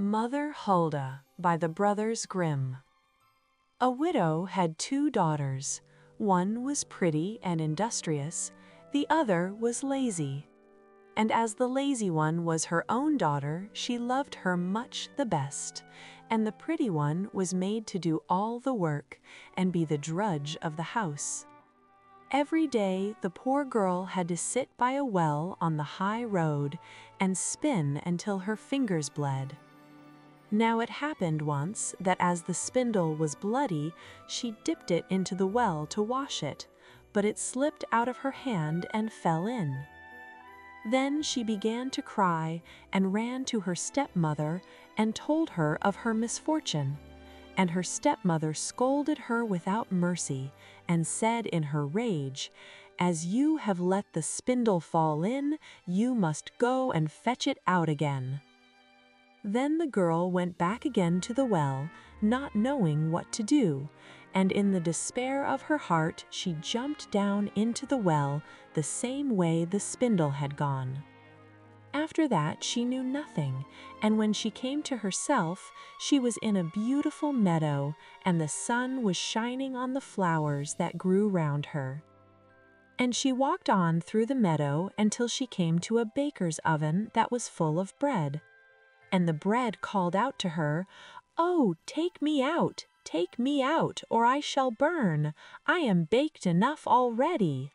Mother Hulda by the Brothers Grimm. A widow had 2 daughters. One was pretty and industrious, the other was lazy. And as the lazy one was her own daughter, she loved her much the best, and the pretty one was made to do all the work and be the drudge of the house. Every day the poor girl had to sit by a well on the high road and spin until her fingers bled. Now it happened once that as the spindle was bloody, she dipped it into the well to wash it, but it slipped out of her hand and fell in. Then she began to cry and ran to her stepmother and told her of her misfortune. And her stepmother scolded her without mercy and said in her rage, "As you have let the spindle fall in, you must go and fetch it out again." Then the girl went back again to the well, not knowing what to do, and in the despair of her heart she jumped down into the well the same way the spindle had gone. After that she knew nothing, and when she came to herself, she was in a beautiful meadow, and the sun was shining on the flowers that grew round her. And she walked on through the meadow until she came to a baker's oven that was full of bread. And the bread called out to her, "Oh, take me out, or I shall burn. I am baked enough already."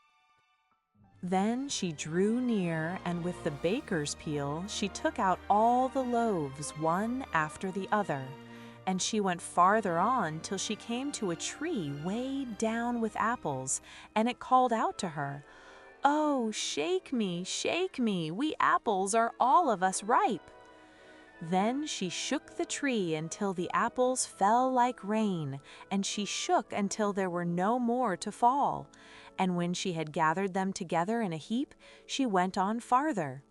Then she drew near, and with the baker's peel she took out all the loaves, one after the other. And she went farther on till she came to a tree weighed down with apples, and it called out to her, "Oh, shake me, we apples are all of us ripe." Then she shook the tree until the apples fell like rain, and she shook until there were no more to fall. And when she had gathered them together in a heap, she went on farther.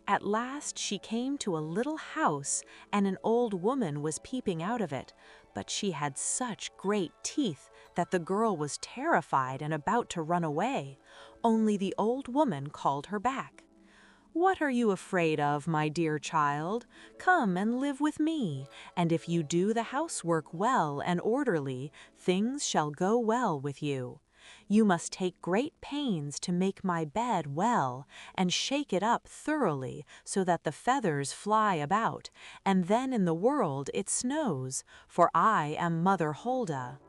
At last she came to a little house, and an old woman was peeping out of it, but she had such great teeth that the girl was terrified and about to run away. Only the old woman called her back. "What are you afraid of, my dear child? Come and live with me, and if you do the housework well and orderly, things shall go well with you. You must take great pains to make my bed well, and shake it up thoroughly so that the feathers fly about, and then in the world it snows, for I am Mother Hulda."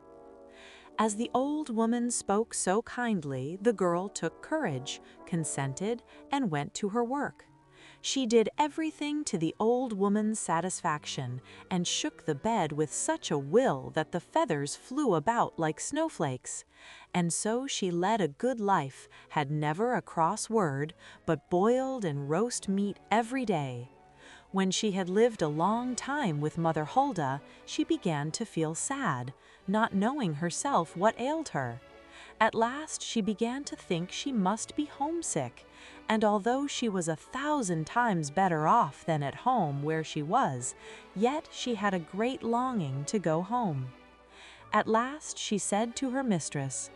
As the old woman spoke so kindly, the girl took courage, consented, and went to her work. She did everything to the old woman's satisfaction, and shook the bed with such a will that the feathers flew about like snowflakes. And so she led a good life, had never a cross word, but boiled and roast meat every day. When she had lived a long time with Mother Hulda, she began to feel sad, not knowing herself what ailed her. At last she began to think she must be homesick, and although she was 1,000 times better off than at home where she was, yet she had a great longing to go home. At last she said to her mistress,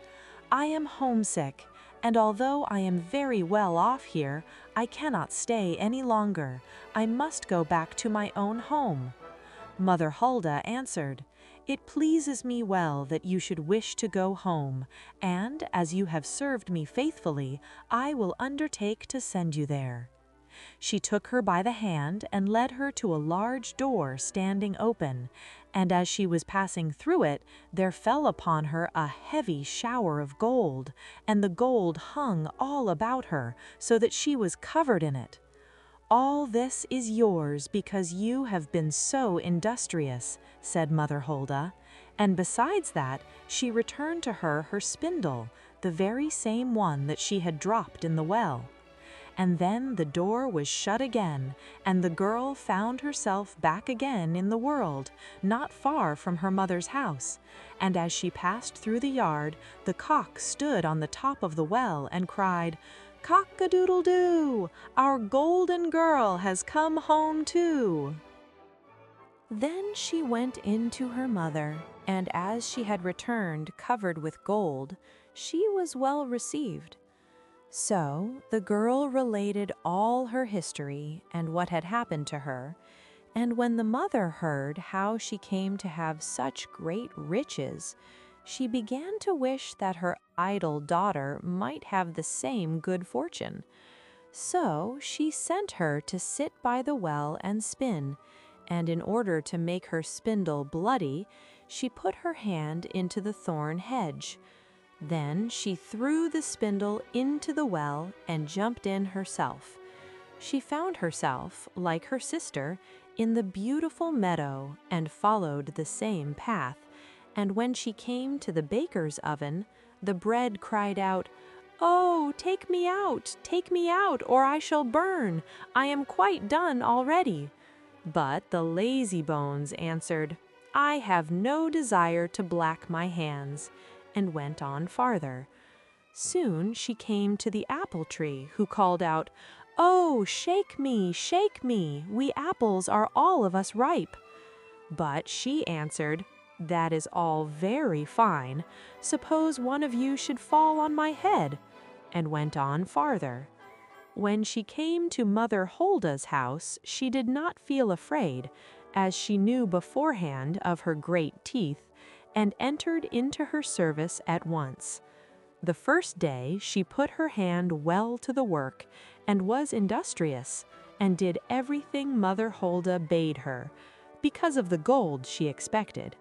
"I am homesick, and although I am very well off here, I cannot stay any longer. I must go back to my own home." Mother Hulda answered, "It pleases me well that you should wish to go home, and as you have served me faithfully, I will undertake to send you there." She took her by the hand and led her to a large door standing open, and as she was passing through it, there fell upon her a heavy shower of gold, and the gold hung all about her, so that she was covered in it. "All this is yours because you have been so industrious," said Mother Hulda, and besides that, she returned to her spindle, the very same one that she had dropped in the well. And then the door was shut again, and the girl found herself back again in the world, not far from her mother's house. And as she passed through the yard, the cock stood on the top of the well and cried, "Cock-a-doodle-doo! Our golden girl has come home too!" Then she went in to her mother, and as she had returned covered with gold, she was well received. So the girl related all her history and what had happened to her, And when the mother heard how she came to have such great riches, she began to wish that her idle daughter might have the same good fortune. So she sent her to sit by the well and spin, and in order to make her spindle bloody, she put her hand into the thorn hedge. Then she threw the spindle into the well and jumped in herself. She found herself, like her sister, in the beautiful meadow and followed the same path, and when she came to the baker's oven, the bread cried out, "Oh, take me out, or I shall burn. I am quite done already." But the lazy bones answered, "I have no desire to black my hands," and went on farther. Soon she came to the apple tree, who called out, "Oh, shake me, we apples are all of us ripe." But she answered, "That is all very fine. Suppose one of you should fall on my head," and went on farther. When she came to Mother Hulda's house, she did not feel afraid, as she knew beforehand of her great teeth, and entered into her service at once. The first day she put her hand well to the work, and was industrious, and did everything Mother Hulda bade her, because of the gold she expected.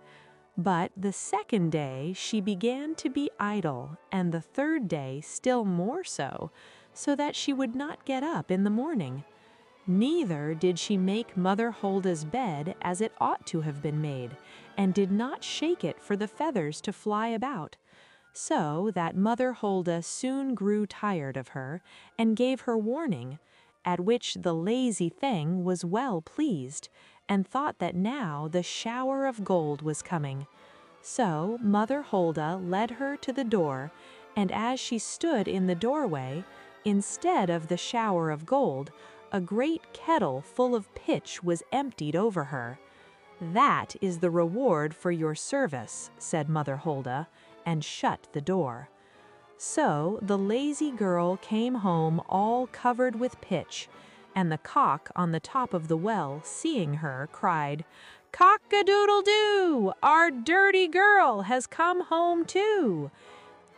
But the second day she began to be idle, and the third day still more so that she would not get up in the morning. Neither did she make Mother Hulda's bed as it ought to have been made, and did not shake it for the feathers to fly about. So that Mother Hulda soon grew tired of her, and gave her warning, at which the lazy thing was well pleased, and thought that now the shower of gold was coming. So Mother Hulda led her to the door, and as she stood in the doorway, instead of the shower of gold, a great kettle full of pitch was emptied over her. "That is the reward for your service," said Mother Hulda, and shut the door. So the lazy girl came home all covered with pitch, and the cock on the top of the well, seeing her, cried, "Cock-a-doodle-doo! Our dirty girl has come home too!"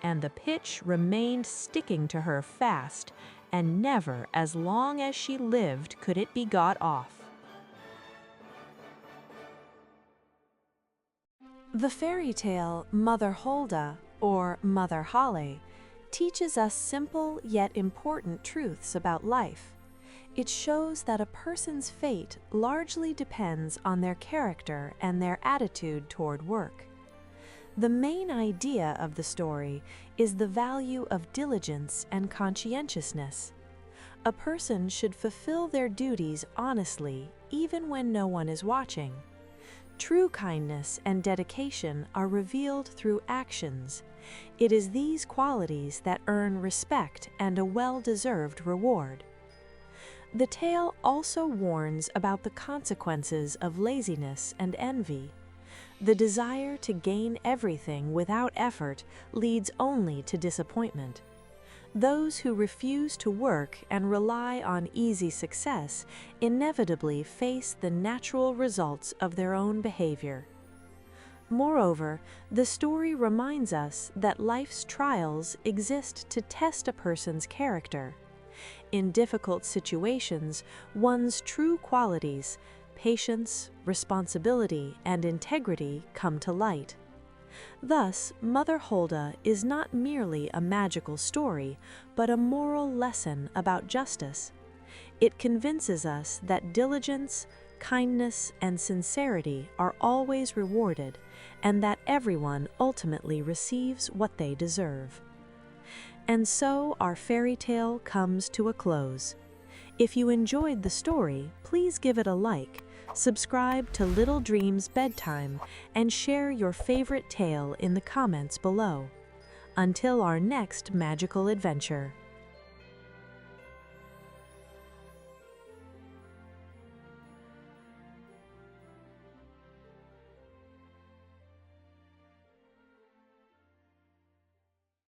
And the pitch remained sticking to her fast, and never as long as she lived could it be got off. The fairy tale Mother Hulda, or Mother Holle, teaches us simple yet important truths about life. It shows that a person's fate largely depends on their character and their attitude toward work. The main idea of the story is the value of diligence and conscientiousness. A person should fulfill their duties honestly, even when no one is watching. True kindness and dedication are revealed through actions. It is these qualities that earn respect and a well-deserved reward. The tale also warns about the consequences of laziness and envy. The desire to gain everything without effort leads only to disappointment. Those who refuse to work and rely on easy success inevitably face the natural results of their own behavior. Moreover, the story reminds us that life's trials exist to test a person's character. In difficult situations, one's true qualities, patience, responsibility, and integrity come to light. Thus, Mother Hulda is not merely a magical story, but a moral lesson about justice. It convinces us that diligence, kindness, and sincerity are always rewarded, and that everyone ultimately receives what they deserve. And so our fairy tale comes to a close. If you enjoyed the story, please give it a like, subscribe to Little Dreams Bedtime, and share your favorite tale in the comments below. Until our next magical adventure.